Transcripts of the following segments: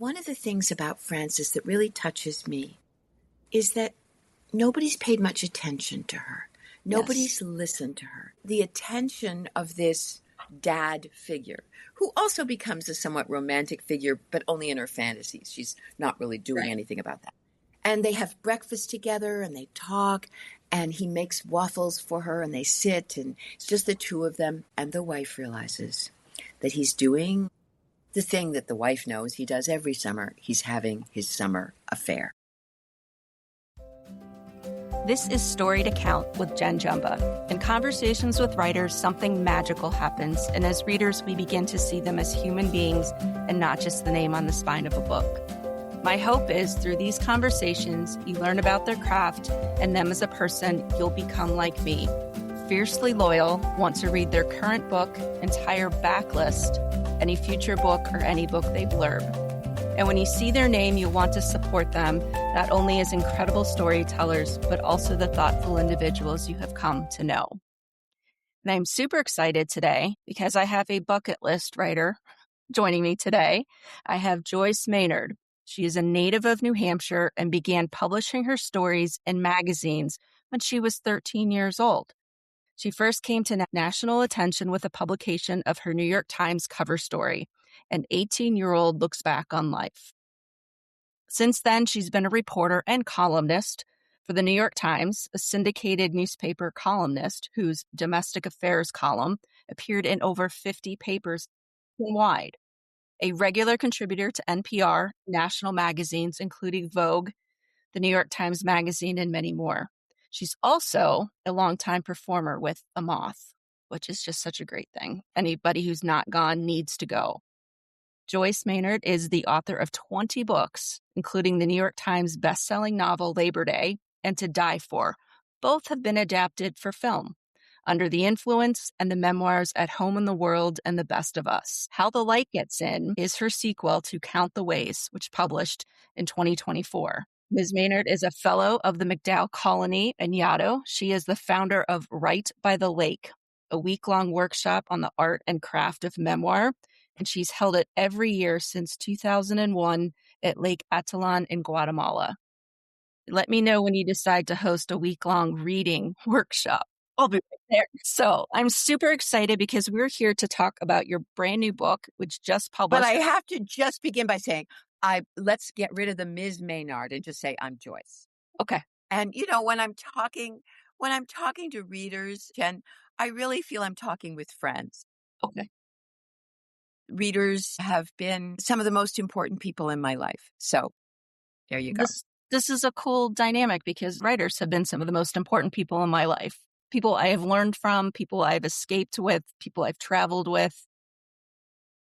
One of the things about Frances that really touches me is that nobody's paid much attention to her. Yes. Nobody's listened to her. The attention of this dad figure, who also becomes a somewhat romantic figure, but only in her fantasies. She's not really doing Right. anything about that. And they have breakfast together and they talk, and he makes waffles for her and they sit, and it's just the two of them. And the wife realizes that he's doing the thing that the wife knows he does every summer. He's having his summer affair. This is Story to Count with Jen Jumba. In conversations with writers, something magical happens, and as readers, we begin to see them as human beings and not just the name on the spine of a book. My hope is through these conversations, you learn about their craft and them as a person, you'll become like me. Fiercely loyal, want to read their current book, entire backlist, any future book, or any book they blurb. And when you see their name, you want to support them, not only as incredible storytellers, but also the thoughtful individuals you have come to know. And I'm super excited today because I have a bucket list writer joining me today. I have Joyce Maynard. She is a native of New Hampshire and began publishing her stories in magazines when she was 13 years old. She first came to national attention with the publication of her New York Times cover story, An 18-Year-Old Looks Back on Life. Since then, she's been a reporter and columnist for the New York Times, a syndicated newspaper columnist whose domestic affairs column appeared in over 50 papers nationwide, a regular contributor to NPR, national magazines, including Vogue, the New York Times Magazine, and many more. She's also a longtime performer with A Moth, which is just such a great thing. Anybody who's not gone needs to go. Joyce Maynard is the author of 20 books, including the New York Times bestselling novel Labor Day and To Die For. Both have been adapted for film. Under the Influence and the memoirs At Home in the World and The Best of Us. How the Light Gets In is her sequel to Count the Ways, which published in 2024. Ms. Maynard is a fellow of the MacDowell Colony in Yaddo. She is the founder of Right by the Lake, a week-long workshop on the art and craft of memoir, and she's held it every year since 2001 at Lake Atitlan in Guatemala. Let me know when you decide to host a week-long reading workshop. I'll be right there. So I'm super excited because we're here to talk about your brand new book, which just published. But I have to just begin by saying, let's get rid of the Ms. Maynard and just say I'm Joyce. Okay. And when I'm talking to readers, Jen, I really feel I'm talking with friends. Okay. Readers have been some of the most important people in my life. So there you go. This is a cool dynamic because writers have been some of the most important people in my life. People I have learned from, people I've escaped with, people I've traveled with.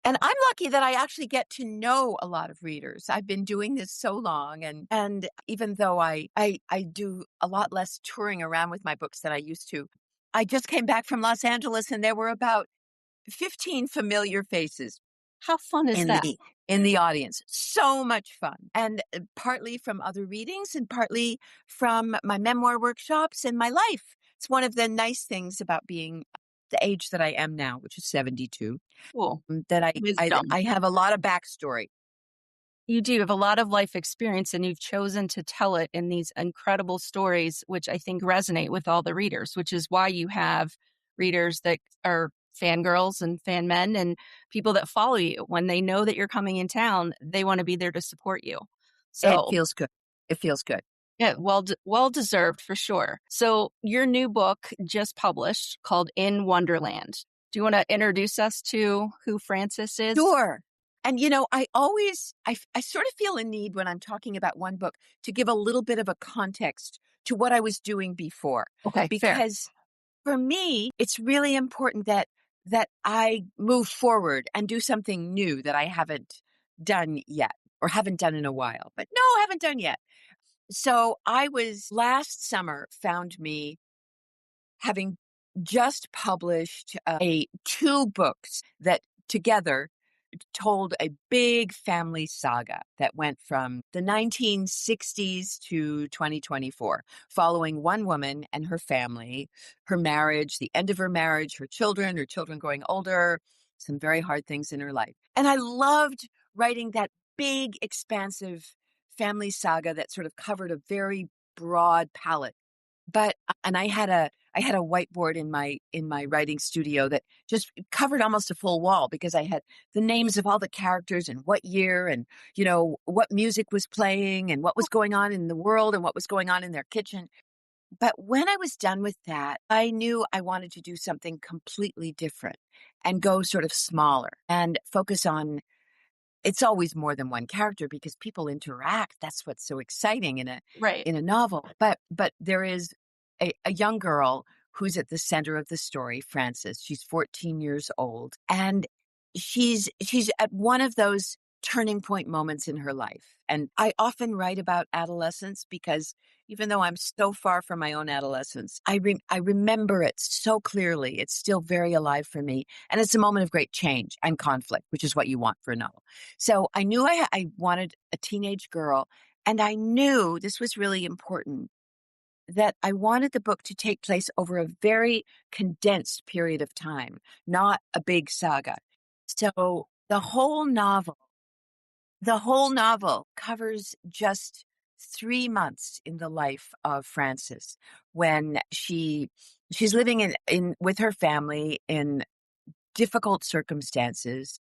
And I'm lucky that I actually get to know a lot of readers. I've been doing this so long. And even though I do a lot less touring around with my books than I used to, I just came back from Los Angeles and there were about 15 familiar faces. How fun is that? In the audience. So much fun. And partly from other readings and partly from my memoir workshops and my life. It's one of the nice things about being the age that I am now, which is 72. Cool. That I have a lot of backstory. You do have a lot of life experience and you've chosen to tell it in these incredible stories, which I think resonate with all the readers, which is why you have readers that are fangirls and fan men and people that follow you. When they know that you're coming in town, they want to be there to support you. So it feels good. It feels good. Yeah, well deserved for sure. So your new book just published called In Wonderland. Do you want to introduce us to who Frances is? Sure. And I sort of feel a need when I'm talking about one book to give a little bit of a context to what I was doing before. Okay, because for me, it's really important that I move forward and do something new that I haven't done yet or haven't done in a while. But no, I haven't done yet. So last summer found me having just published two books that together told a big family saga that went from the 1960s to 2024, following one woman and her family, her marriage, the end of her marriage, her children growing older, some very hard things in her life. And I loved writing that big, expansive family saga that sort of covered a very broad palette. But and I had a whiteboard in my writing studio that just covered almost a full wall because I had the names of all the characters and what year and, what music was playing and what was going on in the world and what was going on in their kitchen. But when I was done with that, I knew I wanted to do something completely different and go sort of smaller and focus on it's always more than one character because people interact. That's what's so exciting Right. in a novel. But there is a young girl who's at the center of the story, Frances. She's 14 years old, and she's at one of those turning point moments in her life. And I often write about adolescence because even though I'm so far from my own adolescence, I remember it so clearly. It's still very alive for me, and it's a moment of great change and conflict, which is what you want for a novel. So I knew I wanted a teenage girl, and I knew this was really important that I wanted the book to take place over a very condensed period of time, not a big saga. So the whole novel covers just 3 months in the life of Frances when she's living in with her family in difficult circumstances.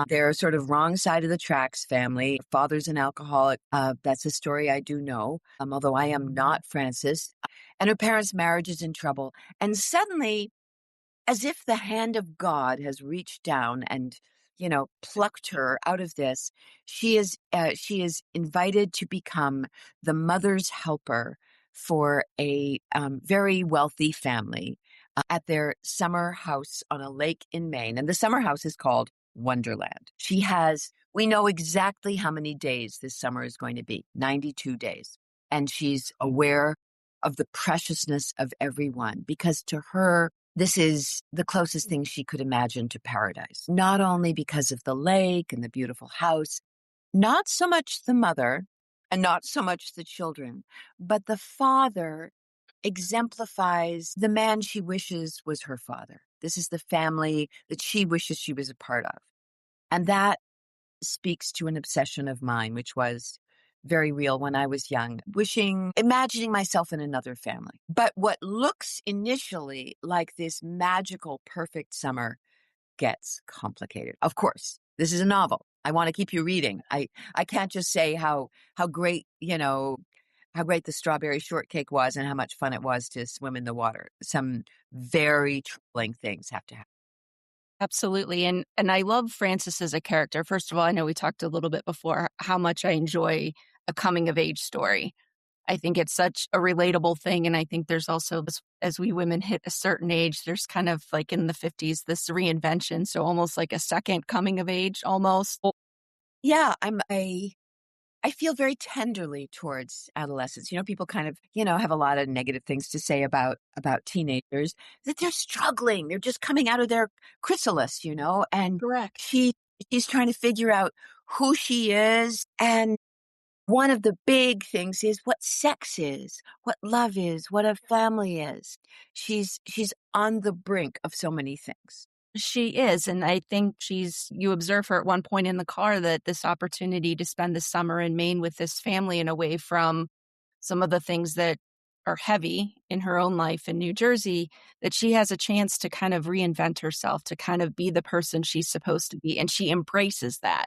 They're sort of wrong side of the tracks family. Father's an alcoholic. That's a story I do know, although I am not Frances. And her parents' marriage is in trouble. And suddenly, as if the hand of God has reached down and, plucked her out of this, she is invited to become the mother's helper for a very wealthy family at their summer house on a lake in Maine. And the summer house is called Wonderland. We know exactly how many days this summer is going to be, 92 days. And she's aware of the preciousness of everyone because to her, this is the closest thing she could imagine to paradise. Not only because of the lake and the beautiful house, not so much the mother and not so much the children, but the father exemplifies the man she wishes was her father. This is the family that she wishes she was a part of. And that speaks to an obsession of mine, which was very real when I was young, imagining myself in another family. But what looks initially like this magical, perfect summer gets complicated. Of course, this is a novel. I want to keep you reading. I can't just say how great, how great the strawberry shortcake was and how much fun it was to swim in the water. Some very troubling things have to happen. Absolutely. And I love Frances as a character. First of all, I know we talked a little bit before how much I enjoy a coming of age story. I think it's such a relatable thing. And I think there's also this, as we women hit a certain age, there's kind of like in the 50s, this reinvention. So almost like a second coming of age almost. Yeah, I feel very tenderly towards adolescents. People kind of, have a lot of negative things to say about teenagers that they're struggling. They're just coming out of their chrysalis, and Correct. she's trying to figure out who she is. And one of the big things is what sex is, what love is, what a family is. She's on the brink of so many things. She is. And I think you observe her at one point in the car that this opportunity to spend the summer in Maine with this family and away from some of the things that are heavy in her own life in New Jersey, that she has a chance to kind of reinvent herself, to kind of be the person she's supposed to be. And she embraces that.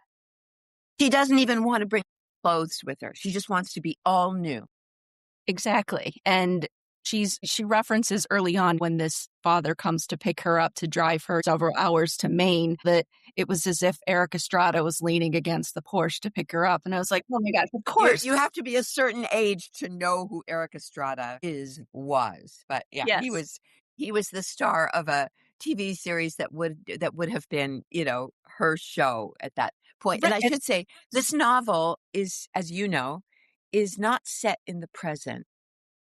She doesn't even want to bring clothes with her. She just wants to be all new. Exactly. And she references early on when this father comes to pick her up to drive her several hours to Maine that it was as if Eric Estrada was leaning against the Porsche to pick her up. And I was like, oh my gosh, of course. You have to be a certain age to know who Eric Estrada was. But yeah, Yes. he was the star of a TV series that would have been, her show at that point. And Right. I should say this novel is, as you know, is not set in the present.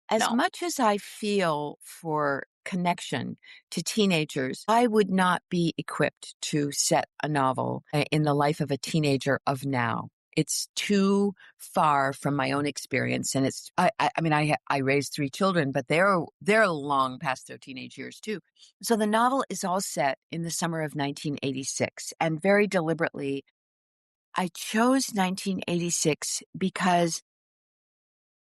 As No. much as I feel for connection to teenagers, I would not be equipped to set a novel in the life of a teenager of now. It's too far from my own experience, and I mean, I raised 3 children, but they're long past their teenage years too. So the novel is all set in the summer of 1986, and very deliberately, I chose 1986 because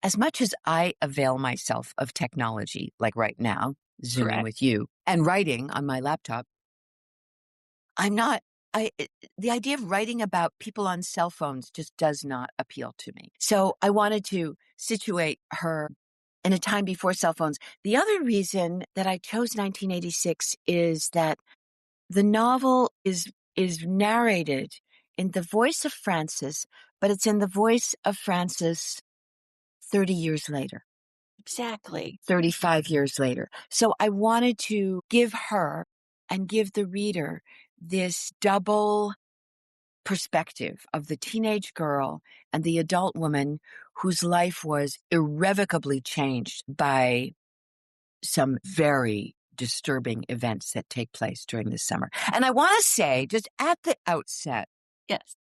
as much as I avail myself of technology, like right now, Zooming Correct. with you and writing on my laptop, I'm not, the idea of writing about people on cell phones just does not appeal to me. So I wanted to situate her in a time before cell phones. The other reason that I chose 1986 is that the novel is narrated in the voice of Frances, but it's in the voice of Frances 30 years later, Exactly. 35 years later. So I wanted to give her and give the reader this double perspective of the teenage girl and the adult woman whose life was irrevocably changed by some very disturbing events that take place during this summer. And I want to say, just at the outset, Yes.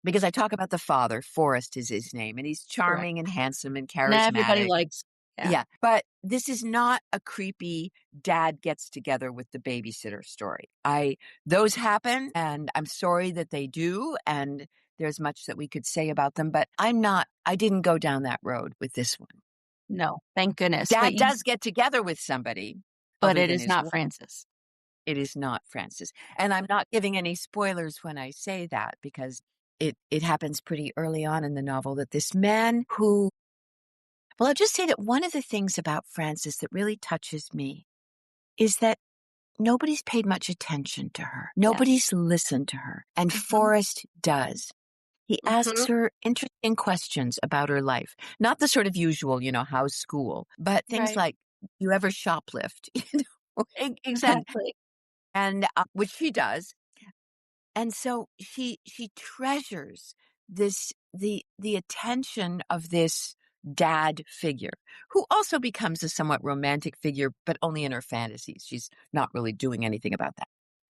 because I talk about the father, Forrest is his name, and he's Correct. charming and handsome and And everybody charismatic. likes. Yeah. Yeah, but this is not a creepy dad gets together with the babysitter story. Those happen, and I'm sorry that they do, and there's much that we could say about them, but I didn't go down that road with this one. No, thank goodness. Dad does get together with somebody But other it than is his not wife. Francis. It is not Francis. And I'm not giving any spoilers when I say that because it happens pretty early on in the novel that this man who, well, I'll just say that one of the things about Francis that really touches me is that nobody's paid much attention to her. Nobody's listened to her. And Mhm. Forrest does. He asks Mhm. her interesting questions about her life. Not the sort of usual, how's school, but things Right. like, you ever shoplift? And, Exactly. which she does. And so she treasures the attention of this dad figure, who also becomes a somewhat romantic figure, but only in her fantasies. She's not really doing anything about that.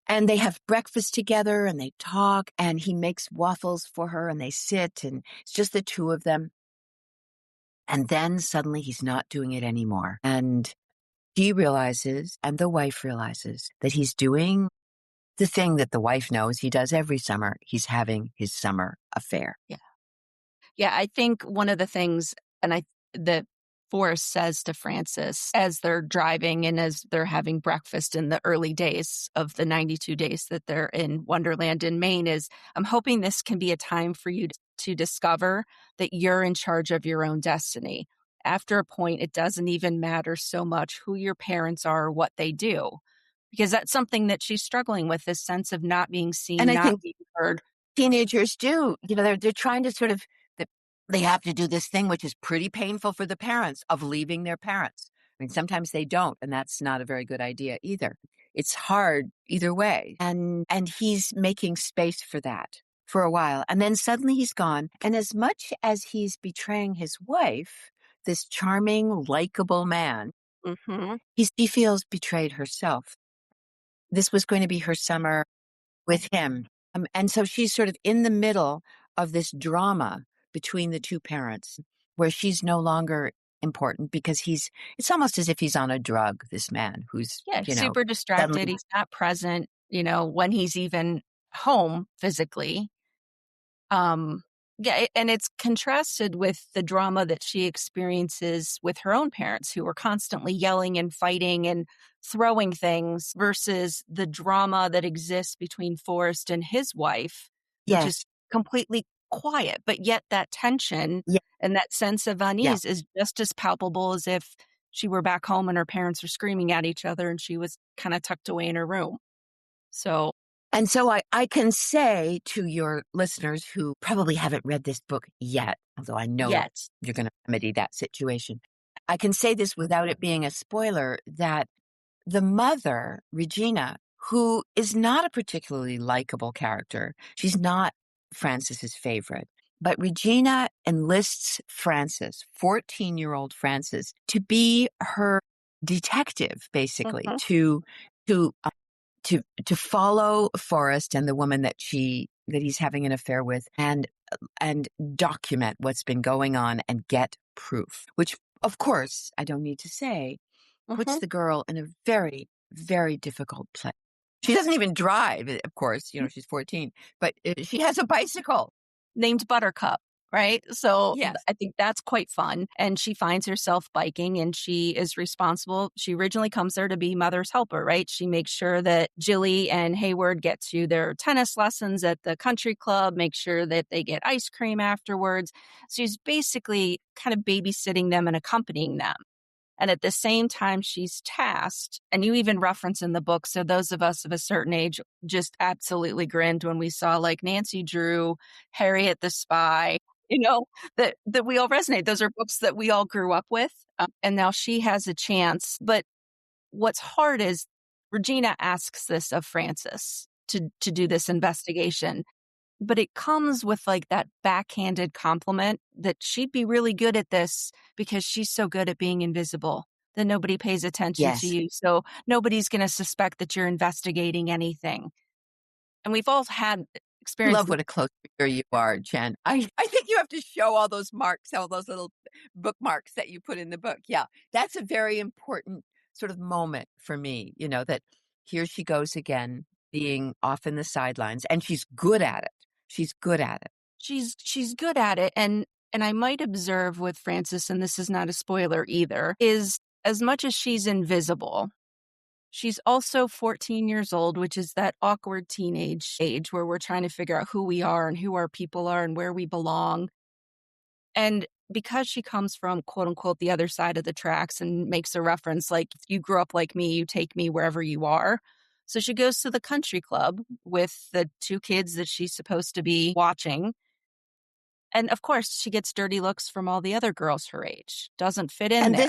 And they have breakfast together and they talk, and he makes waffles for her and they sit, and it's just the two of them. And then suddenly he's not doing it anymore. And she realizes, and the wife realizes, that he's doing the thing that the wife knows he does every summer. He's having his summer affair. Yeah. Yeah, I think one of the things, and that Forrest says to Frances as they're driving and as they're having breakfast in the early days of the 92 days that they're in Wonderland in Maine is, I'm hoping this can be a time for you to discover that you're in charge of your own destiny. After a point, it doesn't even matter so much who your parents are or what they do, because that's something that she's struggling with, this sense of not being And seen, I not think being heard. teenagers do, they're trying to sort of, they have to do this thing, which is pretty painful for the parents, of leaving their parents. I mean, sometimes they don't, and that's not a very good idea either. It's hard either way. And he's making space for that for a while. And then suddenly he's gone. And as much as he's betraying his wife, this charming, likable man, Mhm. she feels betrayed herself. This was going to be her summer with him. And so she's sort of in the middle of this drama between the two parents where she's no longer important because it's almost as if he's on a drug, this man who's, Yeah, super distracted. suddenly, He's not present, when he's even home physically. Um, yeah, and it's contrasted with the drama that she experiences with her own parents who are constantly yelling and fighting and throwing things versus the drama that exists between Forrest and his wife, which is yes, completely quiet, but yet that tension yeah, and that sense of yeah. unease is just as palpable as if she were back home and her parents were screaming at each other and she was kind of tucked away in her room. So, And so I can say to your listeners who probably haven't read this book yet, although I know yet. you're going to remedy that situation, I can say this without it being a spoiler that the mother, Regina, who is not a particularly likable character, she's not Frances's favorite, but Regina enlists Frances, 14-year-old Frances, to be her detective, basically, Mhm. to to follow Forrest and the woman that he's having an affair with, and document what's been going on and get proof, which of course I don't need to say puts Mhm. the girl in a very, very difficult place. She doesn't even drive, of course, she's 14, but she has a bicycle. named Buttercup. Right. So Yes. I think that's quite fun. And she finds herself biking and she is responsible. She originally comes there to be mother's helper, right? She makes sure that Jilly and Hayward get to their tennis lessons at the country club, make sure that they get ice cream afterwards. She's basically kind of babysitting them and accompanying them. And at the same time, she's tasked, and you even reference in the book, so those of us of a certain age just absolutely grinned when we saw like Nancy Drew, Harriet the Spy, that we all resonate. Those are books that we all grew up with. And now she has a chance. But what's hard is Regina asks this of Frances to do this investigation. But it comes with like that backhanded compliment that she'd be really good at this because she's so good at being invisible that nobody pays attention to Yes. you. So nobody's going to suspect that you're investigating anything. And we've all had experience. Love what a close reader you are, Jen. I think you have to show all those marks, all those little bookmarks that you put in the book. Yeah, that's a very important sort of moment for me, that here she goes again, being off in the sidelines, and she's good at it. She's good at it. She's good at it. And I might observe with Frances, and this is not a spoiler either, is as much as she's invisible, she's also 14 years old, which is that awkward teenage age where we're trying to figure out who we are and who our people are and where we belong. And because she comes from, quote unquote, the other side of the tracks and makes a reference like, if you grew up like me, you take me wherever you are. So she goes to the country club with the two kids that she's supposed to be watching. And of course, she gets dirty looks from all the other girls her age. Doesn't fit in And there.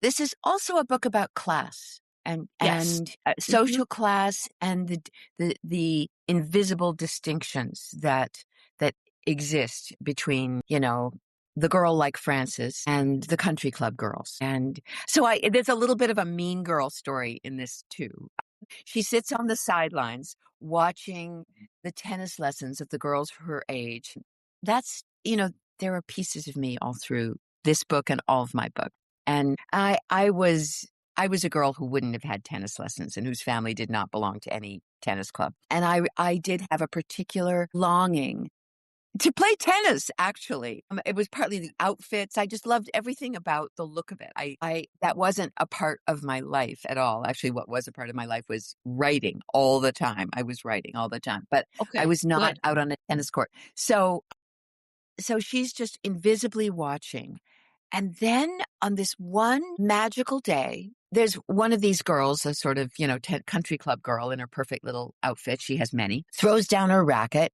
this is also a book about class and Yes. social class and the invisible distinctions that exist between the girl like Frances and the country club girls. And so there's a little bit of a mean girl story in this too. She sits on the sidelines watching the tennis lessons of the girls her age. That's, there are pieces of me all through this book and all of my books. And I was a girl who wouldn't have had tennis lessons and whose family did not belong to any tennis club. And I did have a particular longing to play tennis, actually. It was partly the outfits. I just loved everything about the look of it. That wasn't a part of my life at all. Actually, what was a part of my life was writing all the time. I was writing all the time, but Okay, I was not good. out on a tennis court. So she's just invisibly watching. And then on this one magical day, there's one of these girls, a sort of, country club girl in her perfect little outfit. She has many, throws down her racket.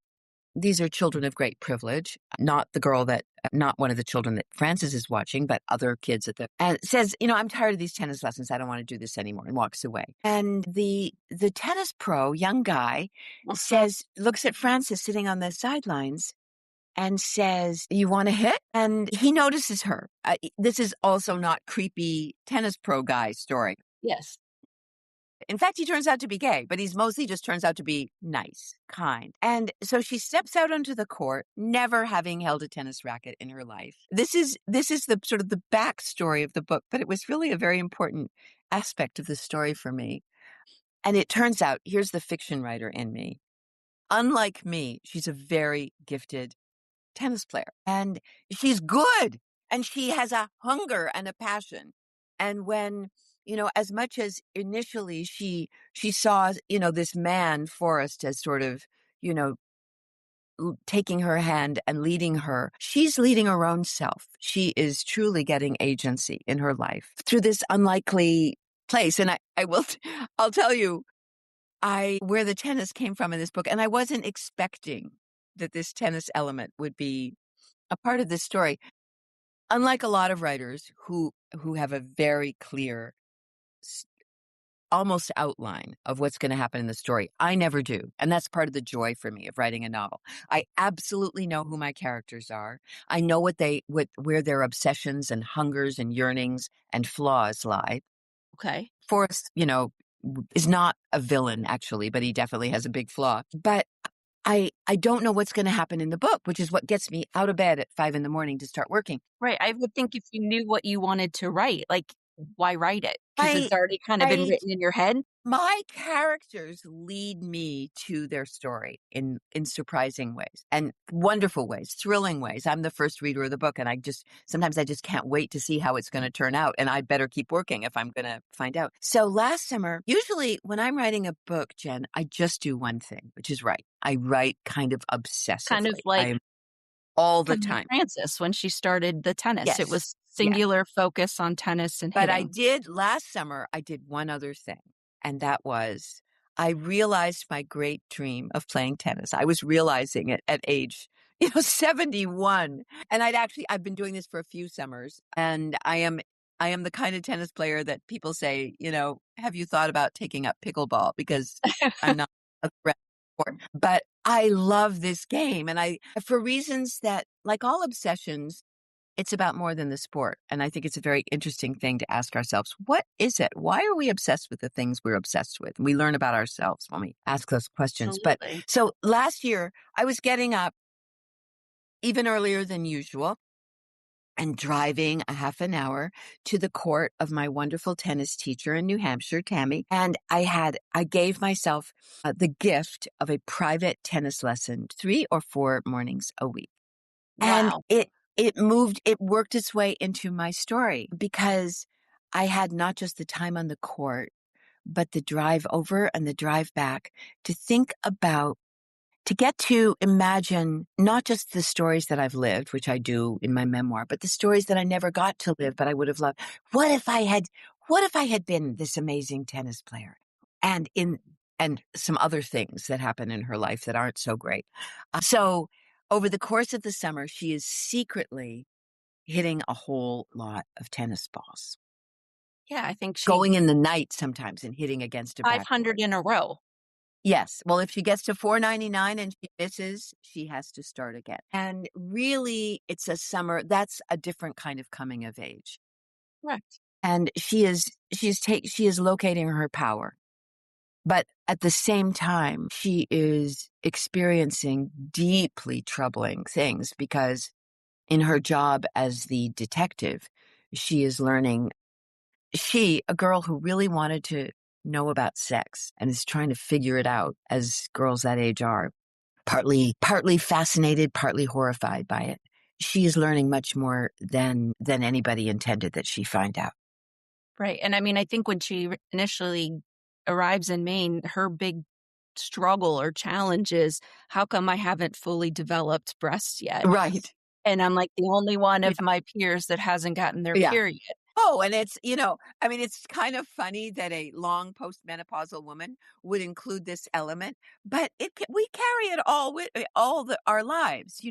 These are children of great privilege, not one of the children that Frances is watching, but other kids and says, I'm tired of these tennis lessons. I don't want to do this anymore, and walks away. And the tennis pro, young guy, looks at Frances sitting on the sidelines and says, "You want to hit?" And he notices her. This is also not creepy tennis pro guy story. Yes. In fact, he turns out to be gay, but he's mostly just turns out to be nice, kind. And so she steps out onto the court, never having held a tennis racket in her life. This is the sort of the backstory of the book, but it was really a very important aspect of the story for me. And it turns out, here's the fiction writer in me. Unlike me, she's a very gifted tennis player, and she's good, and she has a hunger and a passion. And when as much as initially she saw, this man, Forrest, as sort of, taking her hand and leading her, she's leading her own self. She is truly getting agency in her life through this unlikely place. And I'll tell you, where the tennis came from in this book, and I wasn't expecting that this tennis element would be a part of this story. Unlike a lot of writers who have a very clear almost outline of what's going to happen in the story, I never do. And that's part of the joy for me of writing a novel. I absolutely know who my characters are. I know where their obsessions and hungers and yearnings and flaws lie. Okay. Forrest, is not a villain actually, but he definitely has a big flaw. But I don't know what's going to happen in the book, which is what gets me out of bed at 5 a.m. to start working. Right. I would think if you knew what you wanted to write, like, why write it? Because it's already kind of been written in your head. My characters lead me to their story in surprising ways and wonderful ways, thrilling ways. I'm the first reader of the book, and sometimes I just can't wait to see how it's going to turn out, and I better keep working if I'm going to find out. So last summer, usually when I'm writing a book, Jen, I just do one thing, which is write. I write kind of Kind of obsessively. like I'm all the kind of like time. Frances when she started the tennis. It Yes. was Yes. singular focus on tennis and But hitting. last summer, I did one other thing, and that was I realized my great dream of playing tennis. I was realizing it at age, 71. And I've been doing this for a few summers, and I am the kind of tennis player that people say, have you thought about taking up pickleball? Because I'm not a threat for it. But I love this game. And for reasons that, like all obsessions, it's about more than the sport. And I think it's a very interesting thing to ask ourselves, what is it? Why are we obsessed with the things we're obsessed with? We learn about ourselves when we ask those questions. But Absolutely. so last year, I was getting up even earlier than usual and driving a half an hour to the court of my wonderful tennis teacher in New Hampshire, Tammy. And I gave myself the gift of a private tennis lesson 3 or 4 mornings a week. And Wow. it worked its way into my story because I had not just the time on the court, but the drive over and the drive back to think about, to get to imagine not just the stories that I've lived, which I do in my memoir, but the stories that I never got to live, but I would have loved. What if I had been this amazing tennis player? And some other things that happen in her life that aren't so great. So over the course of the summer, she is secretly hitting a whole lot of tennis balls, Yeah, I think she going in the night sometimes and hitting against a 500 backboard. in a row. Yes. Well, if she gets to 499 and she misses, she has to start again. And really, it's a summer. That's a different kind of coming of age. Correct. And she is locating her power. But at the same time, she is experiencing deeply troubling things because in her job as the detective, she is learning. A girl who really wanted to know about sex and is trying to figure it out, as girls that age are, partly fascinated, partly horrified by it. She is learning much more than anybody intended that she find out. Right. And I mean, I think when she initially arrives in Maine, her big struggle or challenge is, how come I haven't fully developed breasts yet? Right. And I'm like the only one Yeah. of my peers that hasn't gotten their Yeah. period. Oh, and it's kind of funny that a long postmenopausal woman would include this element, but we carry it all with our lives,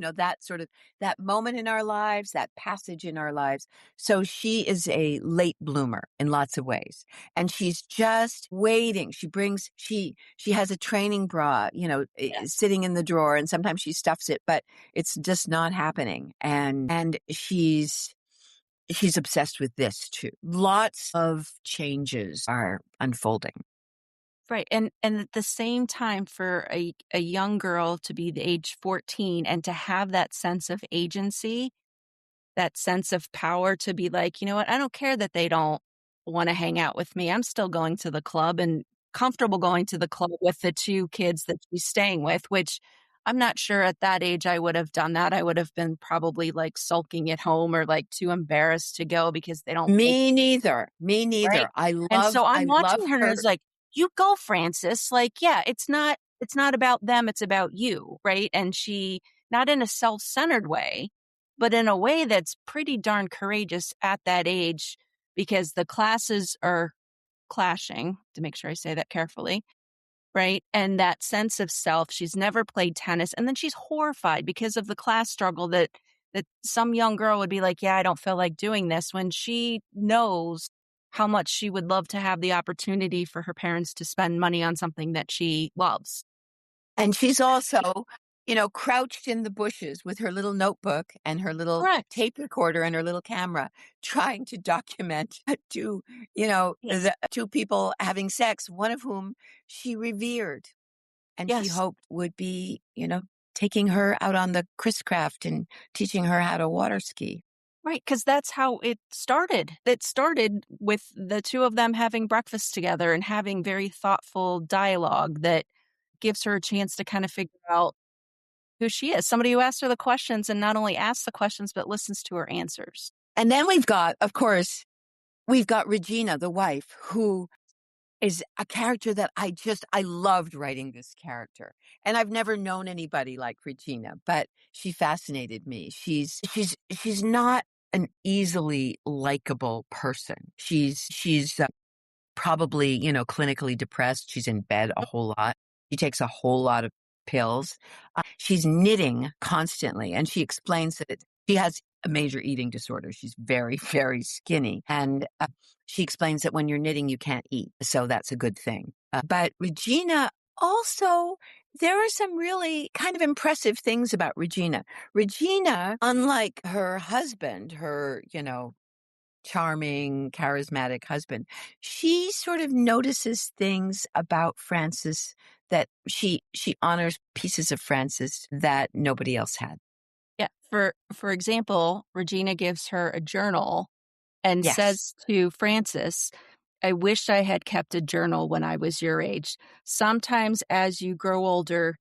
that moment in our lives, that passage in our lives. So she is a late bloomer in lots of ways, and she's just waiting. She has a training bra, Yes. sitting in the drawer, and sometimes she stuffs it, but it's just not happening. And she's obsessed with this too. Lots of changes are unfolding. Right. And at the same time, for a young girl to be the age 14 and to have that sense of agency, that sense of power to be like, you know what, I don't care that they don't want to hang out with me. I'm still going to the club and comfortable going to the club with the two kids that she's staying with, which I'm not sure at that age I would have done that. I would have been probably like sulking at home or like too embarrassed to go because they don't like, Me neither. Me right? neither. And so I'm I love watching her and her. it's like, you go, Frances. Like, yeah, it's not about them, it's about you, right? And she, not in a self-centered way, but in a way that's pretty darn courageous at that age because the classes are clashing, to make sure I say that carefully, right? And that sense of self, she's never played tennis, and then she's horrified because of the class struggle that some young girl would be like, yeah, I don't feel like doing this, when she knows how much she would love to have the opportunity for her parents to spend money on something that she loves. And she's also, crouched in the bushes with her little notebook and her little Correct. tape recorder and her little camera trying to document Yes. the two people having sex, one of whom she revered and she Yes. hoped would be, taking her out on the Chris Craft and teaching her how to water ski. Right, because that's how it started. It started with the two of them having breakfast together and having very thoughtful dialogue that gives her a chance to kind of figure out who she is. Somebody who asks her the questions and not only asks the questions, but listens to her answers. And then we've got, of course, we've got Regina, the wife, who is a character that I loved writing this character. And I've never known anybody like Regina, but she fascinated me. She's not an easily likable person. She's probably, clinically depressed. She's in bed a whole lot. She takes a whole lot of pills. She's knitting constantly, and she explains that she has a major eating disorder. She's very, very skinny. And she explains that when you're knitting, you can't eat. So that's a good thing. But Regina also, there are some really kind of impressive things about Regina. Regina, unlike her husband, her, charming, charismatic husband, she sort of notices things about Frances that she honors pieces of Frances that nobody else had. Yeah. For example, Regina gives her a journal and Yes. says to Frances, I wish I had kept a journal when I was your age. Sometimes as you grow older,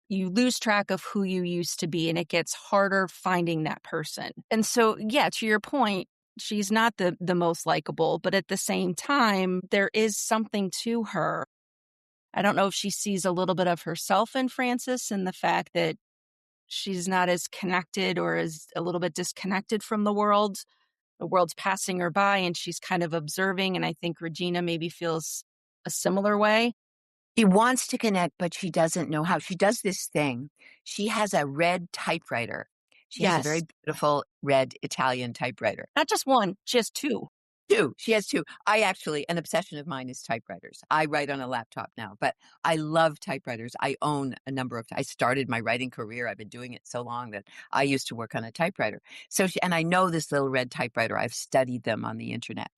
you lose track of who you used to be and it gets harder finding that person. And so, yeah, to your point, she's not the most likable, but at the same time, there is something to her. I don't know if she sees a little bit of herself in Frances and the fact that she's not as connected or is a little bit disconnected from the world. The world's passing her by and she's kind of observing. And I think Regina maybe feels a similar way. She wants to connect, but she doesn't know how. She does this thing. She has a red typewriter. She has a very Yes. beautiful red Italian typewriter. Not just one, she has two. Two. She has two. An obsession of mine is typewriters. I write on a laptop now, but I love typewriters. I own a number of, I started my writing career. I've been doing it so long that I used to work on a typewriter. And I know this little red typewriter. I've studied them on the internet.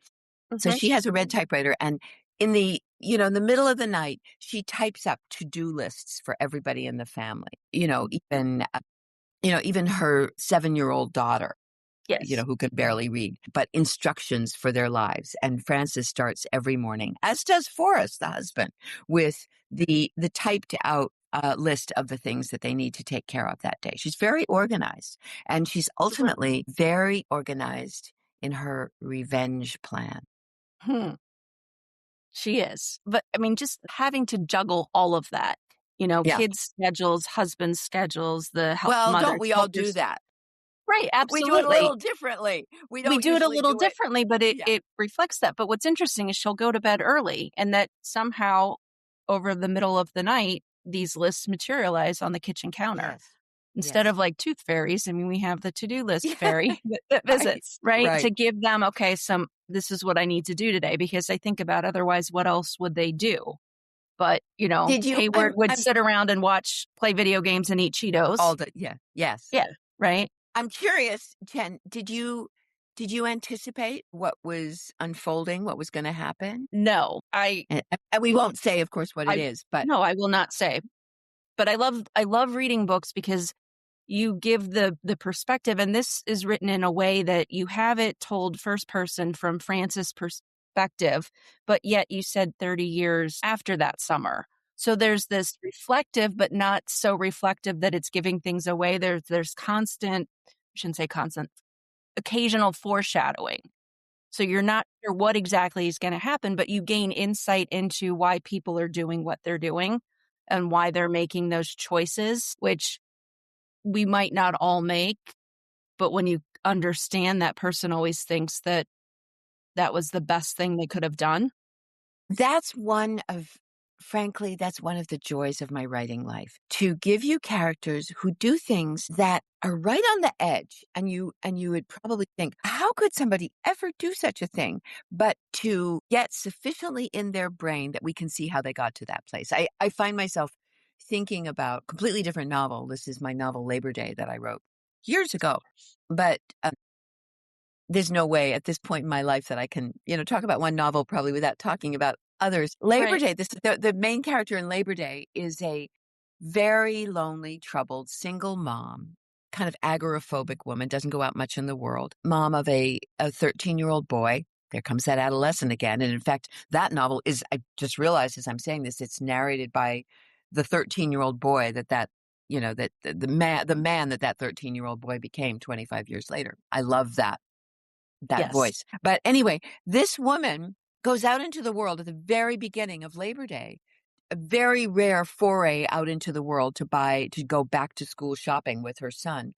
So Mhm. she has a red typewriter, and in the middle of the night, she types up to-do lists for everybody in the family. Even her 7-year-old daughter, Yes. who could barely read, but instructions for their lives. And Frances starts every morning, as does Forrest, the husband, with the typed out list of the things that they need to take care of that day. She's very organized, and she's ultimately very organized in her revenge plan. Hmm. She is. But I mean, just having to juggle all of that, Yeah. kids' schedules, husband's schedules, the Well, mother, don't we all do mother's. that? Right, We do it a absolutely. little differently. We We don't do it a usually little do it. differently, but it Yeah. it reflects that. But what's interesting is she'll go to bed early and that somehow over the middle of the night, these lists materialize on the kitchen counter. Yes. Instead Yes. of like tooth fairies, I mean, we have the to-do list Yeah. fairy that Right. visits, right? To Right. give them, okay, this is what I need to do today, because I think about otherwise, what else would they do? But, Did you Hayward would I'm sit around and play video games and eat Cheetos. all the yeah. Yes. Yeah, right? I'm curious, Jen, did you anticipate what was unfolding, what was gonna happen? No, And we won't say, of course, what it I is, but no, I will not say. But I love reading books because you give the perspective, and this is written in a way that you have it told first person from Frances' perspective, but yet you said 30 years after that summer. So there's this reflective, but not so reflective that it's giving things away. There's constant, I shouldn't say constant, occasional foreshadowing. So you're not sure what exactly is going to happen, but you gain insight into why people are doing what they're doing and why they're making those choices, which we might not all make. But when you understand, that person always thinks that that was the best thing they could have done. That's one of frankly, that's one of the joys of my writing life, to give you characters who do things that are right on the edge, and you would probably think, "How could somebody ever do such a thing?" But to get sufficiently in their brain that we can see how they got to that place. I find myself thinking about completely different novel. This is my novel Labor Day that I wrote years ago, but there's no way at this point in my life that I can, talk about one novel probably without talking about others. Labor Right. Day, the main character in Labor Day is a very lonely, troubled, single mom kind of agoraphobic woman, doesn't go out much in the world, mom of a 13-year-old boy. There comes that adolescent again. And in fact, that novel is, I just realized as I'm saying this, it's narrated by the 13-year-old boy that the man that 13-year-old boy became 25 years later. I love that Yes. voice. But anyway, this woman goes out into the world at the very beginning of Labor Day, a very rare foray out into the world to go back to school shopping with her son.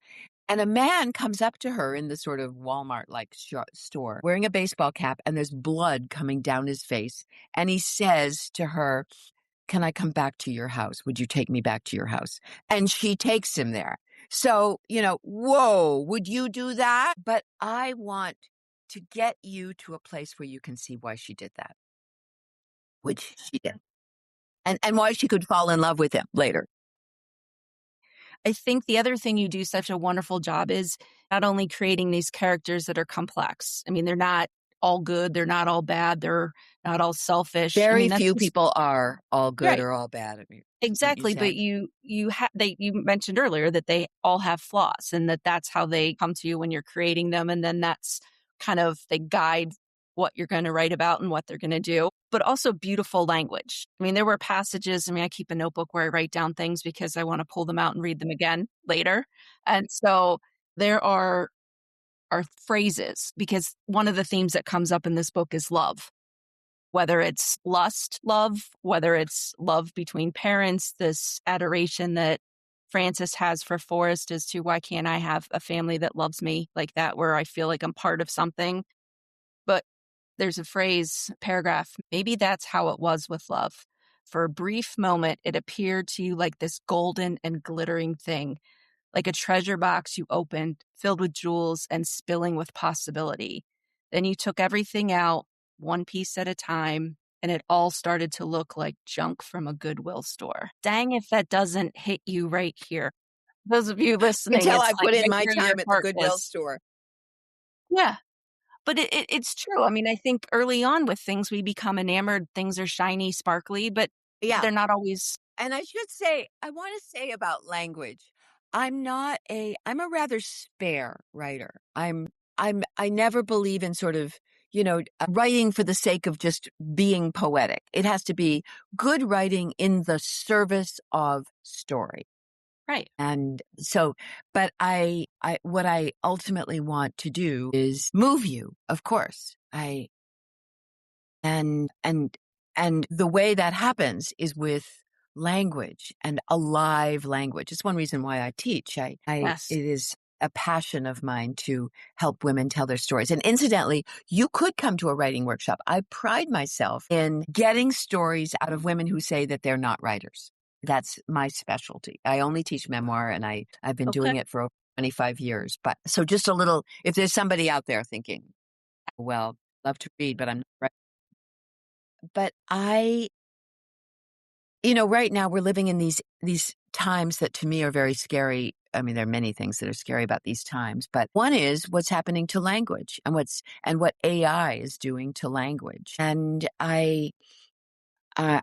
And a man comes up to her in the sort of Walmart like store wearing a baseball cap, and there's blood coming down his face. And he says to her, "Can I come back to your house? Would you take me back to your house?" And she takes him there. So, whoa, would you do that? But I want to get you to a place where you can see why she did that, which she did, and why she could fall in love with him later. I think the other thing you do such a wonderful job is not only creating these characters that are complex. I mean, they're not all good, they're not all bad, they're not all selfish. I Very mean, that's few just people are all good right. or all bad. I mean, wouldn't you Exactly, say? but you mentioned earlier that they all have flaws and that's how they come to you when you're creating them, and then that's kind of they guide what you're gonna write about and what they're gonna do, but also beautiful language. I mean, there were passages. I mean, I keep a notebook where I write down things because I wanna pull them out and read them again later, and so there are phrases because one of the themes that comes up in this book is love. Whether it's lust love, whether it's love between parents, this adoration that Frances has for Forrest as to why can't I have a family that loves me like that, where I feel like I'm part of something. But there's a phrase, paragraph, maybe that's how it was with love. For a brief moment, it appeared to you like this golden and glittering thing, like a treasure box you opened, filled with jewels and spilling with possibility. Then you took everything out, one piece at a time, and it all started to look like junk from a Goodwill store. Dang if that doesn't hit you right here. Those of you You can listening, tell it's I like put in right my where your time at the heart Goodwill is. store. Yeah. But it's true. I mean, I think early on with things, we become enamored. Things are shiny, sparkly, but Yeah. they're not always And I want to say about language, I'm a rather spare writer. I never believe in sort of, writing for the sake of just being poetic. It has to be good writing in the service of story. right. And so, but what I ultimately want to do is move you, of course. And and and the way that happens is with language and a live language. It's one reason why I teach. Yes. It is a passion of mine to help women tell their stories. And incidentally, you could come to a writing workshop. I pride myself in getting stories out of women who say that they're not writers. That's my specialty. I only teach memoir, and I've been Okay. doing it for over 25 years. But so just a little, if there's somebody out there thinking, well, love to read, but I'm not, but right now we're living in these times that to me are very scary. I mean, there are many things that are scary about these times, but one is what's happening to language and what AI is doing to language. And uh,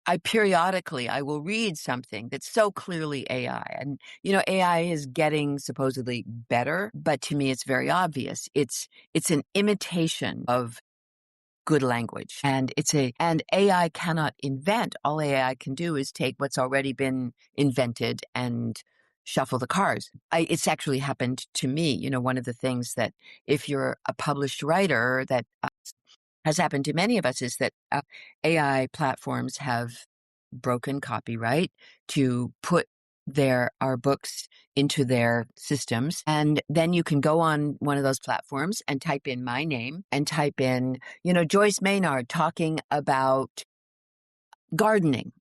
I periodically I will read something that's so clearly AI. And AI is getting supposedly better, but to me it's very obvious. It's an imitation of good language. And AI cannot invent. All AI can do is take what's already been invented and shuffle the cards. It's actually happened to me. One of the things that if you're a published writer that has happened to many of us is that AI platforms have broken copyright to put our books into their systems. And then you can go on one of those platforms and type in my name and type in, Joyce Maynard talking about gardening.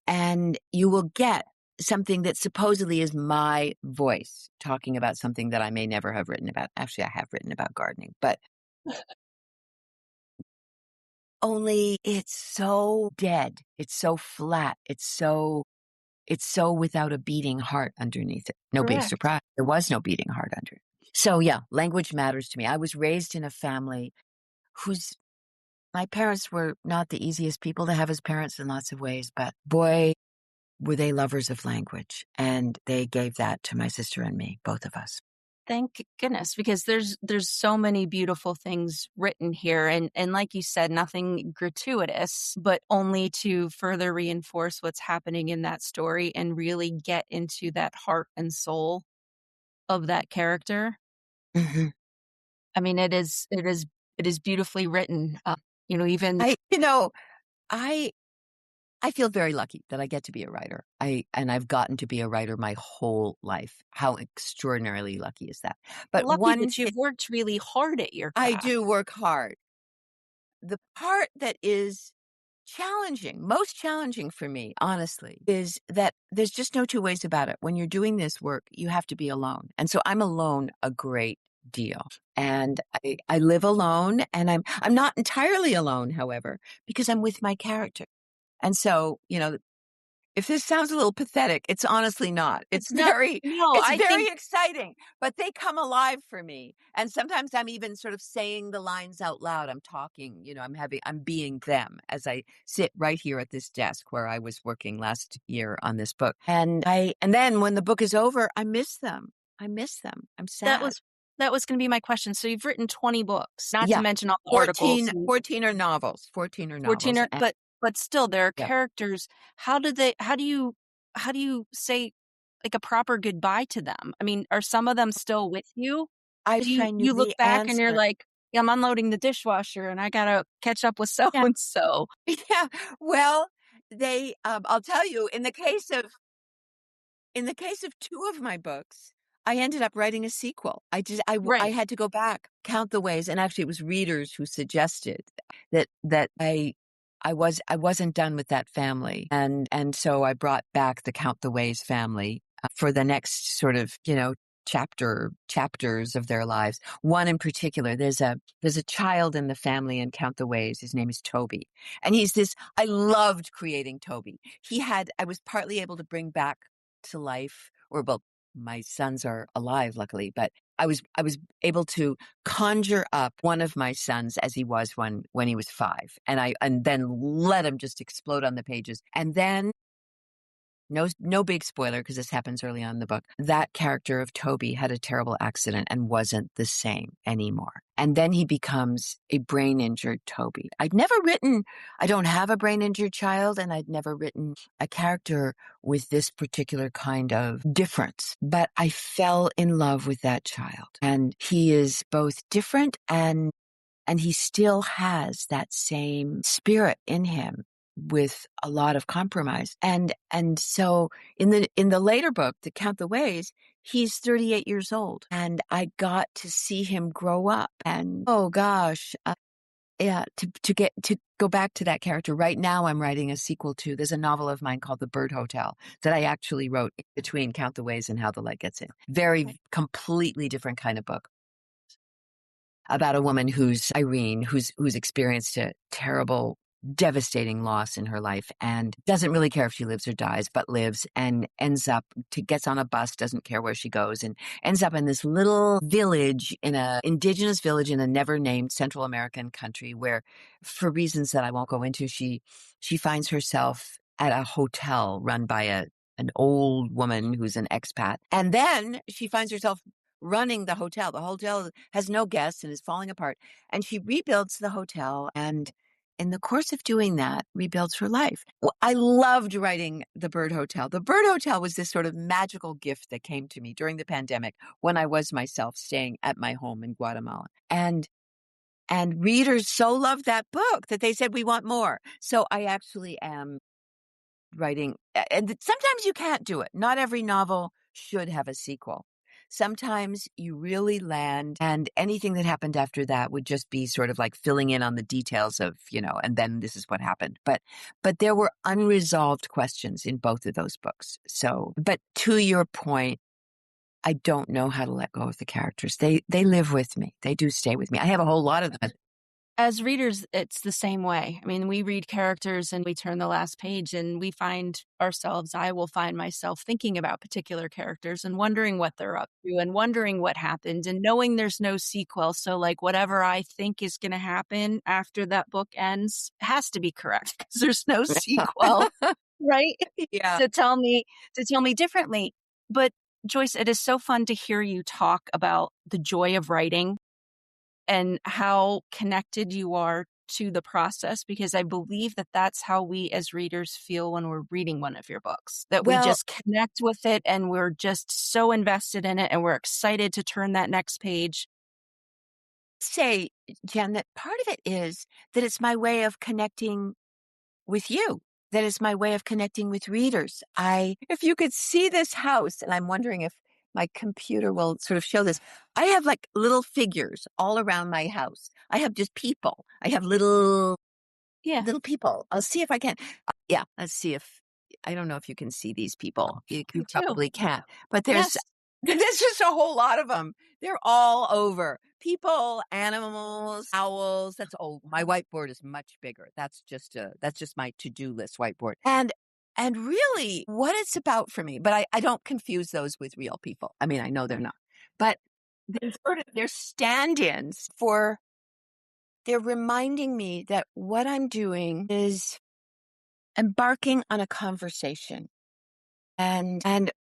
And you will get something that supposedly is my voice talking about something that I may never have written about. Actually, I have written about gardening, but only it's so dead. It's so flat. It's so without a beating heart underneath it. No big Correct. surprise. There was no beating heart under it. So yeah, language matters to me. I was raised in a family whose my parents were not the easiest people to have as parents in lots of ways, but boy, were they lovers of language, and they gave that to my sister and me, both of us. Thank goodness, because there's so many beautiful things written here, and like you said, nothing gratuitous, but only to further reinforce what's happening in that story and really get into that heart and soul of that character. Mhm. I mean, it is beautifully written. Even I you know, I I feel very lucky that I get to be a writer. I've gotten to be a writer my whole life. How extraordinarily lucky is that? But lucky, one but thing, you've worked really hard at your I craft. do work hard. The part that is challenging, most challenging for me, honestly, is that there's just no two ways about it. When you're doing this work, you have to be alone. And so I'm alone a great deal. And I live alone, and I'm not entirely alone, however, because I'm with my character. And so, if this sounds a little pathetic, it's honestly not. It's not. No, It's I very think exciting, but they come alive for me. And sometimes I'm even sort of saying the lines out loud. I'm talking, I'm being them as I sit right here at this desk where I was working last year on this book. And then when the book is over, I miss them. I miss them. I'm that sad. was that was gonna be my question. So you've written 20 books, not to Yeah. mention all the articles 14, and 14 are novels, 14 are 14 novels. are, but still there are Yeah. characters. How do you say, like, a proper goodbye to them? I mean, are some of them still with you? I Do wish I you knew you look the back and you're answer. like, "Yeah, I'm unloading the dishwasher and I gotta catch up with so Yeah. and so." Yeah. Well, I'll tell you, in the case of two of my books, I ended up writing a sequel. I Right. had to go back, count the ways, and actually it was readers who suggested that I wasn't done with that family. And so I brought back the Count the Ways family for the next sort of, chapters of their lives. One in particular, there's a child in the family in Count the Ways. His name is Toby. And I loved creating Toby. I was partly able to bring back to life, or well, my sons are alive, luckily, but I was able to conjure up one of my sons as he was when he was 5, and then let him just explode on the pages. And then, no big spoiler because this happens early on in the book. That character of Toby had a terrible accident and wasn't the same anymore. And then he becomes a brain injured Toby. I don't have a brain injured child, and I'd never written a character with this particular kind of difference. But I fell in love with that child. And he is both different, and he still has that same spirit in him with a lot of compromise. And so in the later book, To Count the Ways, he's 38 years old, and I got to see him grow up. And oh gosh, yeah, to go back to that character. Right now I'm writing a sequel to, there's a novel of mine called The Bird Hotel that I actually wrote between Count the Ways and How the Light Gets In. Very completely different kind of book, about a woman who's Irene, who's experienced a terrible, devastating loss in her life and doesn't really care if she lives or dies, but lives, and gets on a bus, doesn't care where she goes, and ends up in this little village, in a indigenous village in a never named Central American country where, for reasons that I won't go into, she finds herself at a hotel run by an old woman who's an expat. And then she finds herself running the hotel. The hotel has no guests and is falling apart. And she rebuilds the hotel, and in the course of doing that, rebuilds her life. Well, I loved writing The Bird Hotel. The Bird Hotel was this sort of magical gift that came to me during the pandemic when I was myself staying at my home in Guatemala. And readers so loved that book that they said, we want more. So I actually am writing, and sometimes you can't do it. Not every novel should have a sequel. Sometimes you really land, and anything that happened after that would just be sort of like filling in on the details of, and then this is what happened. But there were unresolved questions in both of those books. So, but to your point, I don't know how to let go of the characters. They live with me. They do stay with me. I have a whole lot of them. As readers, it's the same way. I mean, we read characters and we turn the last page and we find ourselves, I will find myself thinking about particular characters and wondering what they're up to and wondering what happened and knowing there's no sequel. So, like, whatever I think is going to happen after that book ends has to be correct because there's no sequel. right? Yeah. to tell me to tell me differently. But Joyce, it is so fun to hear you talk about the joy of writing and how connected you are to the process, because I believe that that's how we as readers feel when we're reading one of your books, that we Well, just connect with it and we're just so invested in it and we're excited to turn that next page. say, Jen, that part of it is that it's my way of connecting with you. That is my way of connecting with readers. If you could see this house, and I'm wondering if my computer will sort of show this, I have like little figures all around my house. I have just people. I have Yeah, little people. I'll see if I can. Yeah, let's see if I don't know if you can see these people. You me too. probably can't, but there's Yes. there's just a whole lot of them. They're all over. People, animals, owls. That's old. My whiteboard is much bigger. That's just my to-do list whiteboard. And really what it's about for me, but I don't confuse those with real people. I mean, I know they're not. But they're stand-ins for they're reminding me that what I'm doing is embarking on a conversation. And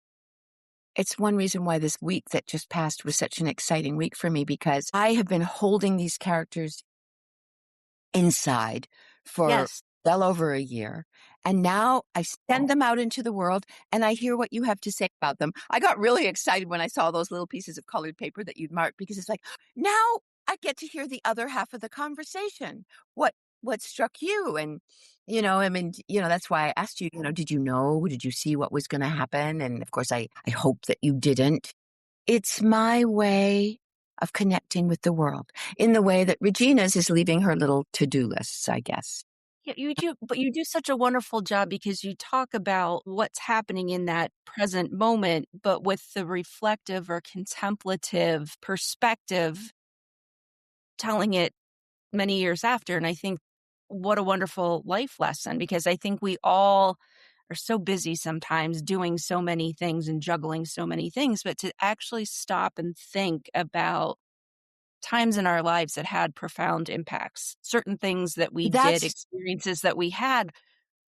it's one reason why this week that just passed was such an exciting week for me because I have been holding these characters inside for Yes. well over a year. And now I send them out into the world and I hear what you have to say about them. I got really excited when I saw those little pieces of colored paper that you'd marked because it's like, now I get to hear the other half of the conversation. What struck you? And, I mean, that's why I asked you, did you know? Did you see what was going to happen? And of course, I hope that you didn't. It's my way of connecting with the world in the way that Regina's is leaving her little to-do lists, I guess. Yeah, you do, but you do such a wonderful job because you talk about what's happening in that present moment, but with the reflective or contemplative perspective, telling it many years after. And I think what a wonderful life lesson, because I think we all are so busy sometimes doing so many things and juggling so many things, but to actually stop and think about times in our lives that had profound impacts, certain things that we did, That's experiences that we had,